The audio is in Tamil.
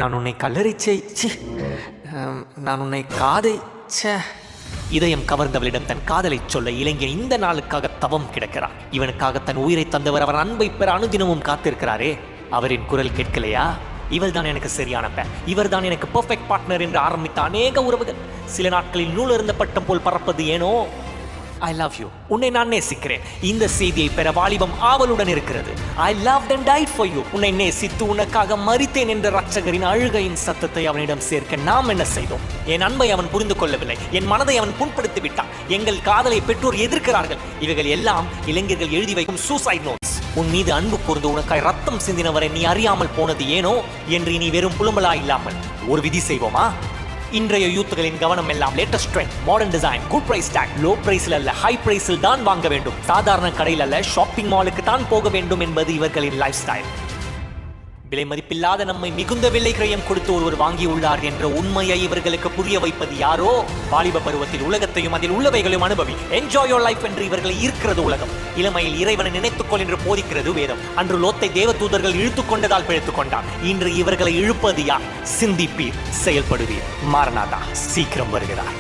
நான் உன்னை கல்லறிச்சே, நான் உன்னை ச்சே. இதயம் கவர்ந்தவளிடம் தன் காதலை சொல்ல இளைஞன் இந்த நாளுக்காக தவம் கிடக்கிறான். இவனுக்காக தன் உயிரை தந்தவர் அவர் அன்பை பெற அனுதினமும் காத்திருக்கிறாரே. அவரின் குரல் கேட்கலையா? இவள் தான் எனக்கு சரியான இவர் தான் எனக்கு பெர்ஃபெக்ட் பார்ட்னர் என்று ஆரம்பித்த அநேக உறவுகள் சில நாட்களில் நூல் இருந்த பட்டம் போல் பறப்பது ஏனோ? ஐ லவ் யூ, உன்னை நான் நேசிக்கிறேன். இந்த செய்தியை பெற வாலிபம் ஆவலுடன் இருக்கிறது. I love and tight for you. உன்னை நேசித்து உனக்காக மரித்தேன் என்ற ரட்சகரின் அழுகையின் சத்தத்தை அவனிடம் சேர்க்க நாம் என்ன செய்தோம்? என் அன்பை அவன் புரிந்து கொள்ளவில்லை. என் மனதை அவன் புண்படுத்தி விட்டான். எங்கள் காதலை பெற்றோர் எதிர்க்கிறார்கள். இவைகள் எல்லாம் இளைஞர்கள் எழுதி வைக்கும் சூசைட் நோட்ஸ். உன் மீது அன்பு கூர்ந்து உனக்காய் ரத்தம் சிந்தினவரை நீ அறியாமல் போனது ஏனோ என்று நீ வெறும் புலம்பலா இல்லாமல் ஒரு விதி செய்வோமா? இன்றைய யூத்துகளின் கவனம் எல்லாம் latest trend, modern design, good price tag, low பிரைஸில் அல்ல ஹை பிரைஸில் தான் வாங்க வேண்டும், சாதாரண கடையில் அல்ல ஷாப்பிங் மாலுக்கு தான் போக வேண்டும் என்பது இவர்களின் லைஃப் ஸ்டைல். விலை மதிப்பில்லாத நம்மை மிகுந்த விலை கிரயம் கொடுத்து ஒருவர் வாங்கியுள்ளார் என்ற உண்மையை இவர்களுக்கு புரிய வைப்பது யாரோ? வாலிப பருவத்தில் உலகத்தையும் அதில் உள்ளவைகளையும் அனுபவி, என்ஜாய் யோர் லைஃப் என்று இவர்களை ஈர்க்கிறது உலகம். இளமையில் இறைவனை நினைத்துக்கொள் என்று போதிக்கிறது வேதம். அன்று லோத்தை தேவ தூதர்கள் இழுத்துக் கொண்டதால் பிழைத்துக் கொண்டார். இன்று இவர்களை இழுப்பது யார்? சிந்திப்பீர், செயல்படுவீர். மாரநாதா சீக்கிரம் வருகிறார்.